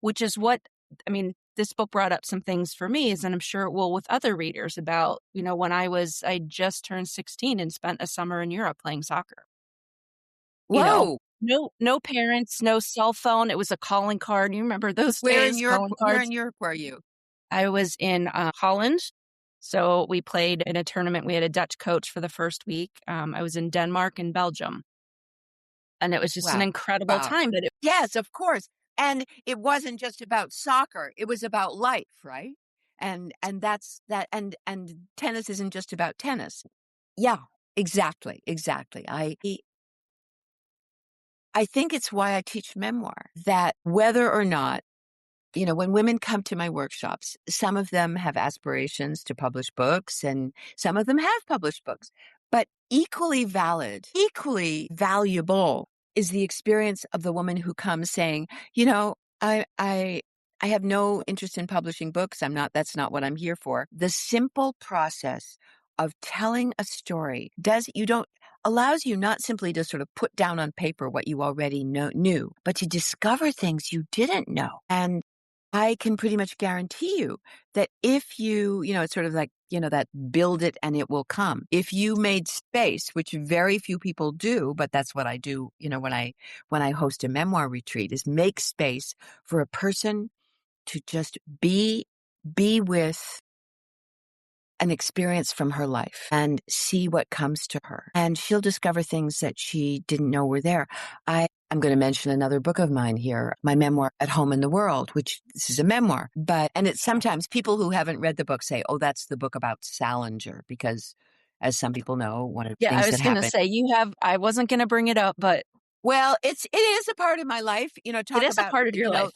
which is what, I mean, this book brought up some things for me, and I'm sure it will with other readers about, when I just turned 16 and spent a summer in Europe playing soccer. You know, whoa. no parents, no cell phone. It was a calling card. You remember those Where in days, Europe calling where in cards? Europe were you? I was in, Holland. So we played in a tournament. We had a Dutch coach for the first week. I was in Denmark and Belgium, and it was just an Wow. incredible Wow. time, but it Yes, of course. And it wasn't just about soccer. It was about life, right? And that's that and tennis isn't just about tennis. Yeah, exactly. Exactly. I think it's why I teach memoir that whether or not when women come to my workshops, some of them have aspirations to publish books and some of them have published books. But equally valid, equally valuable is the experience of the woman who comes saying, I have no interest in publishing books. That's not what I'm here for. The simple process of telling a story allows you not simply to sort of put down on paper what you already knew, but to discover things you didn't know. And I can pretty much guarantee you that if it's sort of like, that build it and it will come. If you made space, which very few people do, but that's what I do, when I host a memoir retreat is make space for a person to just be with an experience from her life and see what comes to her. And she'll discover things that she didn't know were there. I'm going to mention another book of mine here, my memoir, At Home in the World, which this is a memoir. And it's sometimes people who haven't read the book say, oh, that's the book about Salinger, because as some people know, one of the yeah, I things that was gonna happened. say I wasn't gonna bring it up, but Well, it is a part of my life, it talk is a about, part of your life.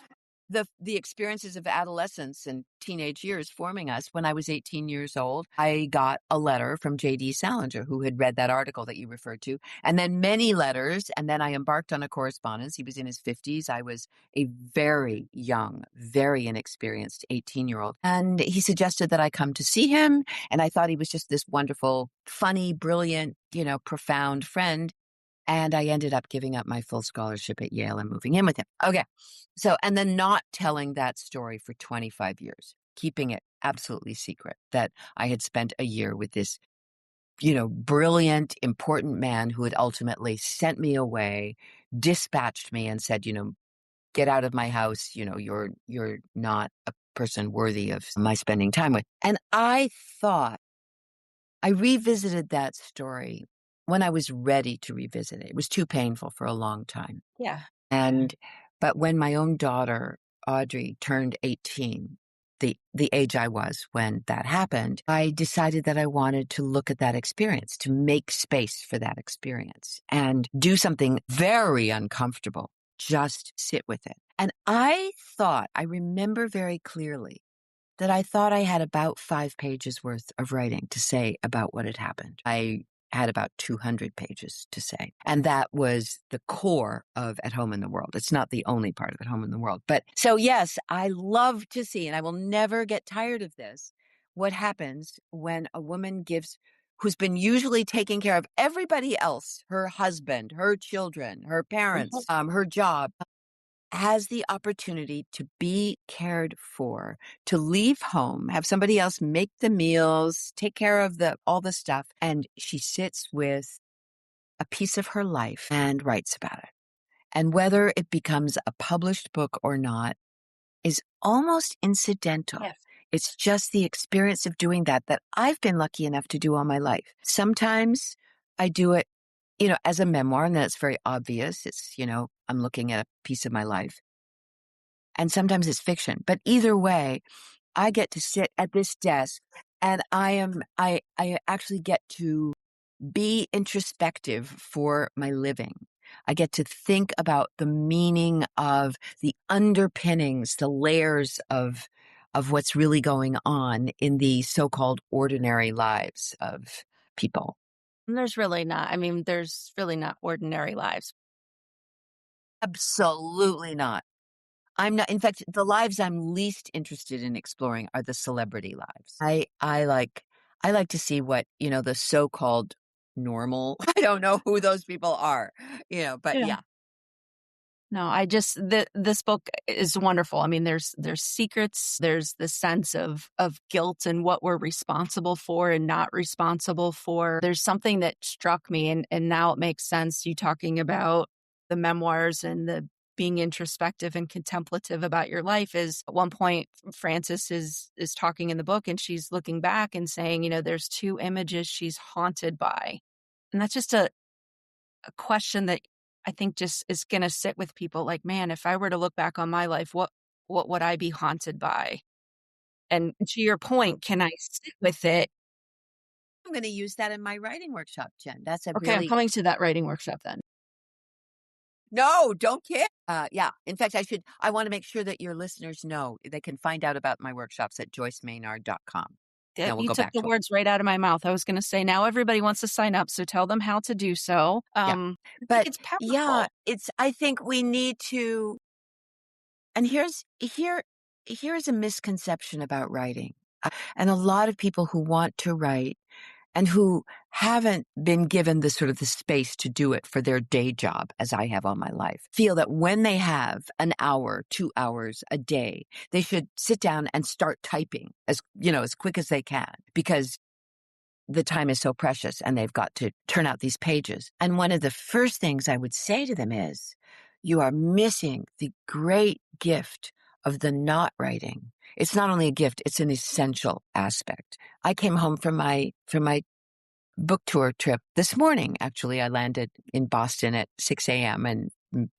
the experiences of adolescence and teenage years forming us. When I was 18 years old, I got a letter from J.D. Salinger, who had read that article that you referred to, and then many letters. And then I embarked on a correspondence. He was in his 50s. I was a very young, very inexperienced 18-year-old. And he suggested that I come to see him. And I thought he was just this wonderful, funny, brilliant, profound friend. And I ended up giving up my full scholarship at Yale and moving in with him. Okay. So, and then not telling that story for 25 years, keeping it absolutely secret that I had spent a year with this, brilliant, important man who had ultimately sent me away, dispatched me and said, get out of my house. You're not a person worthy of my spending time with. And I revisited that story when I was ready to revisit it. It was too painful for a long time. Yeah. But when my own daughter, Audrey, turned 18, the age I was when that happened, I decided that I wanted to look at that experience, to make space for that experience and do something very uncomfortable, just sit with it. And I remember very clearly that I thought I had about 5 pages worth of writing to say about what had happened. I had about 200 pages to say. And that was the core of At Home in the World. It's not the only part of At Home in the World. But so, yes, I love to see, and I will never get tired of this, what happens when a woman who's been usually taking care of everybody else, her husband, her children, her parents, her job, has the opportunity to be cared for, to leave home, have somebody else make the meals, take care of all the stuff. And she sits with a piece of her life and writes about it. And whether it becomes a published book or not is almost incidental. Yes. It's just the experience of doing that I've been lucky enough to do all my life. Sometimes I do it as a memoir, and then it's very obvious. It's, I'm looking at a piece of my life. And sometimes it's fiction. But either way, I get to sit at this desk and I actually get to be introspective for my living. I get to think about the meaning of the underpinnings, the layers of what's really going on in the so-called ordinary lives of people. And there's really not ordinary lives. Absolutely not. I'm not. In fact, the lives I'm least interested in exploring are the celebrity lives. I like to see what, the so-called normal. I don't know who those people are, but yeah. No, this book is wonderful. I mean, there's secrets, there's the sense of guilt and what we're responsible for and not responsible for. There's something that struck me, and now it makes sense. You talking about the memoirs and the being introspective and contemplative about your life. Is at one point Frances is talking in the book, and she's looking back and saying, there's 2 images she's haunted by, and that's just a question that I think just is going to sit with people. Like, man, if I were to look back on my life, what would I be haunted by? And to your point, can I sit with it? I'm going to use that in my writing workshop, Jen. That's Okay, I'm coming to that writing workshop then. No, don't kid. Yeah. In fact, I want to make sure that your listeners know they can find out about my workshops at joycemaynard.com. Yeah, We'll you go took back the to it. words right out of my mouth. I was going to say, now everybody wants to sign up, so tell them how to do so. Yeah. I But think it's powerful. yeah, I think we need to, and here's a misconception about writing. And a lot of people who want to write and who haven't been given the sort of the space to do it for their day job, as I have all my life, feel that when they have an hour, 2 hours a day, they should sit down and start typing as quick as they can, because the time is so precious and they've got to turn out these pages. And one of the first things I would say to them is, you are missing the great gift of the not writing. It's not only a gift, it's an essential aspect. I came home from my book tour trip this morning. Actually, I landed in Boston at 6 a.m. and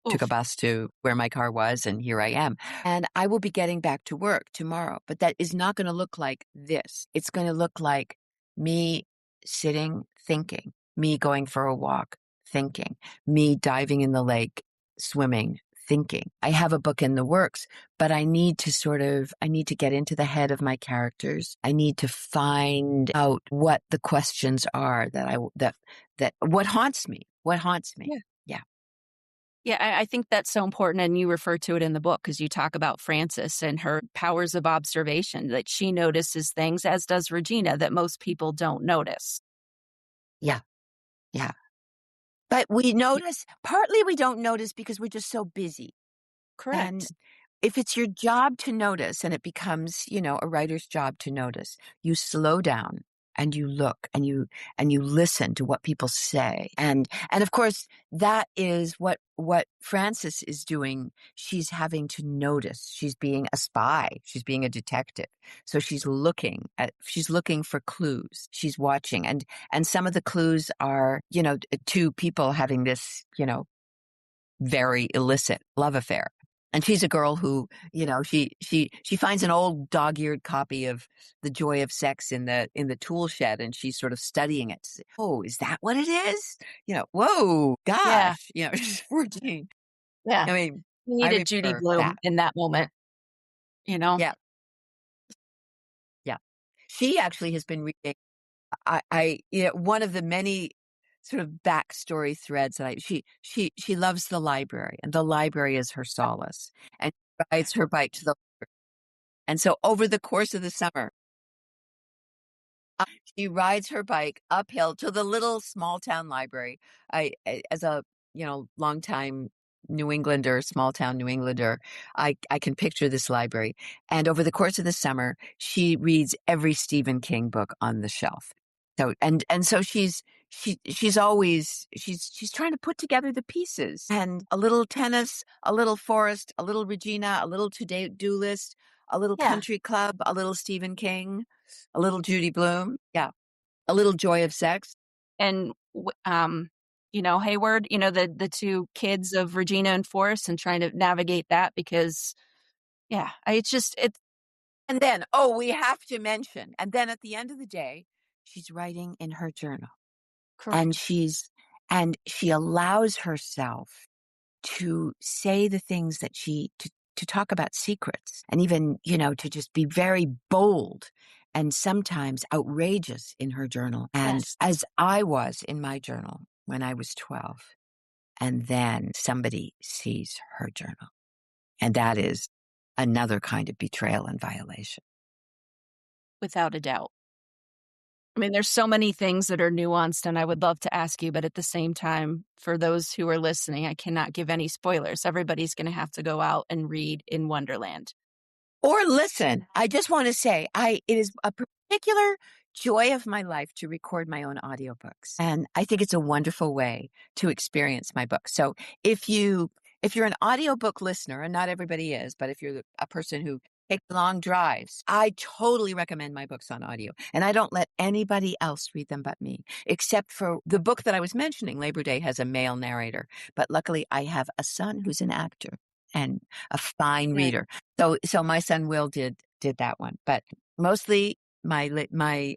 took a bus to where my car was, and here I am. And I will be getting back to work tomorrow, but that is not going to look like this. It's going to look like me sitting, thinking, me going for a walk, thinking, me diving in the lake, swimming, thinking. I have a book in the works, but I need to get into the head of my characters. I need to find out what the questions are that what haunts me. Yeah. Yeah. Yeah, I think that's so important. And you refer to it in the book because you talk about Frances and her powers of observation, that she notices things, as does Regina, that most people don't notice. Yeah. Yeah. But we notice partly we don't notice because we're just so busy. And Correct. if it's your job to notice and it becomes, a writer's job to notice, you slow down and you look and you listen to what people say. And of course, that is what Frances is doing. She's having to notice. She's being a spy. She's being a detective. So she's looking for clues. She's watching. And some of the clues are, two people having this, very illicit love affair. And she's a girl who, she finds an old dog-eared copy of The Joy of Sex in the tool shed, and she's sort of studying it. Oh, is that what it is? Whoa, Yeah. gosh, she's 14. Yeah. I mean, We I needed Judy remember that. Bloom in that moment. Yeah, yeah. She actually has been reading. One of the many sort of backstory threads that she loves the library, and the library is her solace, and she rides her bike to the library. And so over the course of the summer, she rides her bike uphill to the little small town library. As a, longtime New Englander, small town New Englander, I can picture this library. And over the course of the summer, she reads every Stephen King book on the shelf. So, and so she's always, she's trying to put together the pieces, and a little tennis, a little forest, a little Regina, a little to-do list, a little Yeah. country club, a little Stephen King, a little Judy Blume. Yeah. A little Joy of Sex. And Hayward, the two kids of Regina and Forrest, and trying to navigate that because it's And then, we have to mention, and then at the end of the day, she's writing in her journal, and correct. she allows herself to say the things that to talk about secrets, and even, to just be very bold and sometimes outrageous in her journal. And Yes. as I was in my journal when I was 12, and then somebody sees her journal, and that is another kind of betrayal and violation. Without a doubt. I mean, there's so many things that are nuanced, and I would love to ask you, but at the same time, for those who are listening, I cannot give any spoilers. Everybody's going to have to go out and read in Wonderland. Or listen, I just want to say, it is a particular joy of my life to record my own audiobooks. And I think it's a wonderful way to experience my book. So if you're an audiobook listener, and not everybody is, but if you're a person who takes long drives, I totally recommend my books on audio. And I don't let anybody else read them but me, except for the book that I was mentioning. Labor Day has a male narrator, but luckily I have a son who's an actor and a fine Good. reader. So my son Will did that one, but mostly my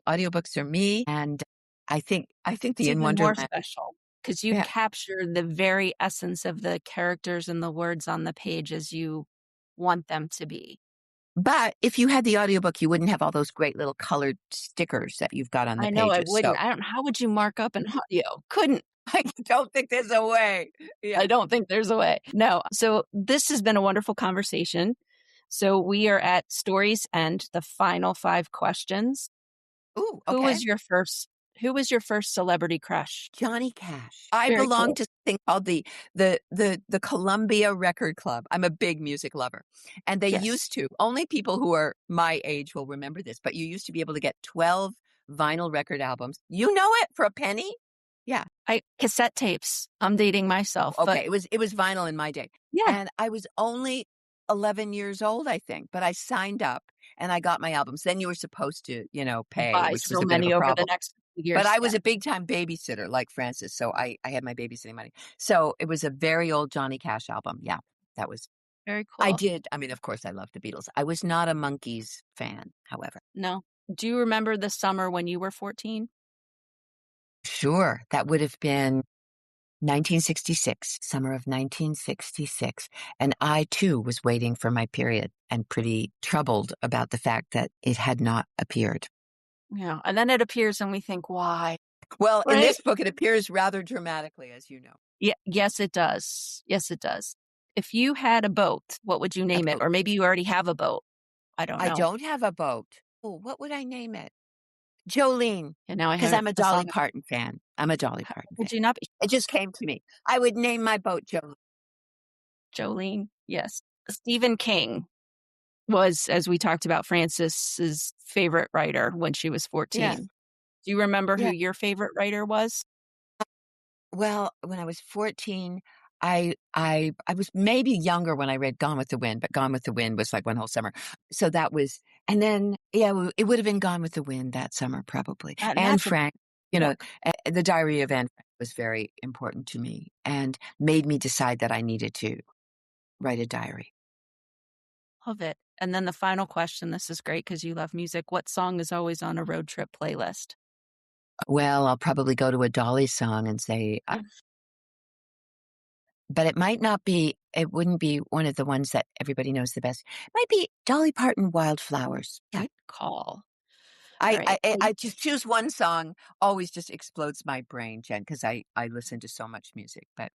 audiobooks are me, and I think It's the In even more Wonderland. special because you Yeah. capture the very essence of the characters and the words on the page as you want them to be. But if you had the audiobook, you wouldn't have all those great little colored stickers that you've got on the I know I pages. wouldn't. So I don't know. How would you mark up an audio? Couldn't. I don't think there's a way. Yeah. I don't think there's a way. No. So this has been a wonderful conversation. So we are at Story's End, the final 5 questions. Ooh, Who okay. was your first celebrity crush? Johnny Cash. I Very belong cool. to something called the Columbia Record Club. I'm a big music lover. And they Yes. used to, only people who are my age will remember this, but you used to be able to get 12 vinyl record albums. You know it, for a penny? Yeah. Cassette tapes. I'm dating myself. Okay. But It was vinyl in my day. yeah, And I was only 11 years old, I think, but I signed up and I got my albums. Then you were supposed to, pay, buy which was so a bit of a many over the problem. next few But years. I Yeah, was a big time babysitter like Frances, so I had my babysitting money. So it was a very old Johnny Cash album. Yeah, that was. very I cool. did. I mean, of course, I love the Beatles. I was not a Monkees fan, however. No. Do you remember the summer when you were 14? Sure, that would have been 1966, summer of 1966. And I too was waiting for my period and pretty troubled about the fact that it had not appeared. Yeah. And then it appears and we think, why? Well, in Right? this book, it appears rather dramatically, as you know. Yeah. Yes, it does. Yes, it does. If you had a boat, what would you name it? boat. Or maybe you already have a boat. I don't know. I don't have a boat. Oh, what would I name it? Jolene, And now I because have I'm a a Dolly song. Parton fan. I'm a Dolly Parton fan. Would you not be It just came to me. I would name my boat Jolene. Jolene? Yes. Stephen King was, as we talked about, Frances's favorite writer when she was 14. Yes. Do you remember who Yeah. your favorite writer was? Well, when I was 14, I was maybe younger when I read Gone with the Wind, but Gone with the Wind was like one whole summer. So that was, and then it would have been Gone with the Wind that summer probably. And Anne that's a Frank, book. the Diary of Anne Frank was very important to me and made me decide that I needed to write a diary. Love it. And then the final question, this is great because you love music. What song is always on a road trip playlist? Well, I'll probably go to a Dolly song and say, but it might not be, it wouldn't be one of the ones that everybody knows the best. It might be Dolly Parton, Wildflowers. Yeah. Good call. I, All right. I just choose one song, always just explodes my brain, Jen, because I listen to so much music. But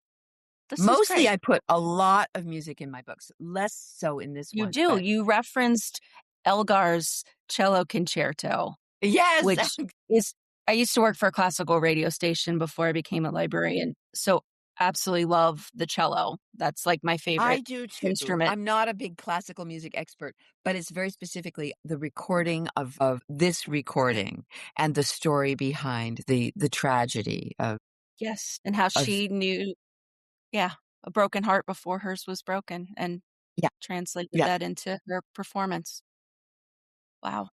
This is mostly great. I put a lot of music in my books, less so in this You one. do. But You referenced Elgar's cello concerto, yes. which is, I used to work for a classical radio station before I became a librarian. So absolutely love the cello. That's like my I favorite do too. instrument. I'm not a big classical music expert, but it's very specifically the recording of this recording and the story behind the tragedy of Yes. And how she knew, a broken heart before hers was broken and yeah. translated Yeah. that into her performance. Wow.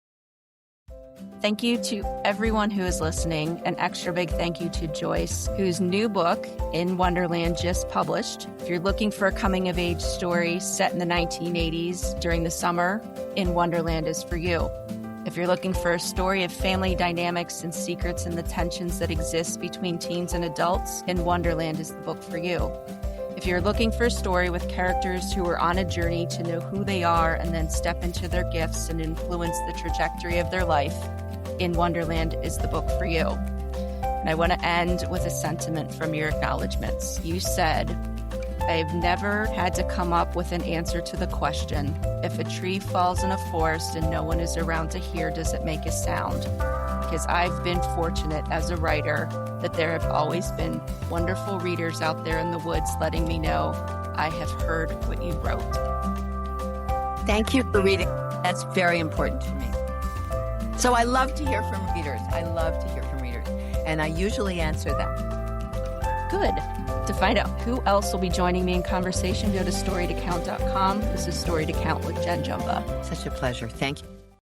Thank you to everyone who is listening. An extra big thank you to Joyce, whose new book, In Wonderland, just published. If you're looking for a coming-of-age story set in the 1980s during the summer, In Wonderland is for you. If you're looking for a story of family dynamics and secrets and the tensions that exist between teens and adults, In Wonderland is the book for you. If you're looking for a story with characters who are on a journey to know who they are and then step into their gifts and influence the trajectory of their life, In Wonderland is the book for you. And I want to end with a sentiment from your acknowledgments. You said, I've never had to come up with an answer to the question, if a tree falls in a forest and no one is around to hear, does it make a sound? Because I've been fortunate as a writer that there have always been wonderful readers out there in the woods letting me know I have heard what you wrote. Thank you for reading. That's very important to me. So I love to hear from readers. And I usually answer them. Good. To find out who else will be joining me in conversation, go to storytocount.com. This is Story to Count with Jen Jumba. Such a pleasure. Thank you.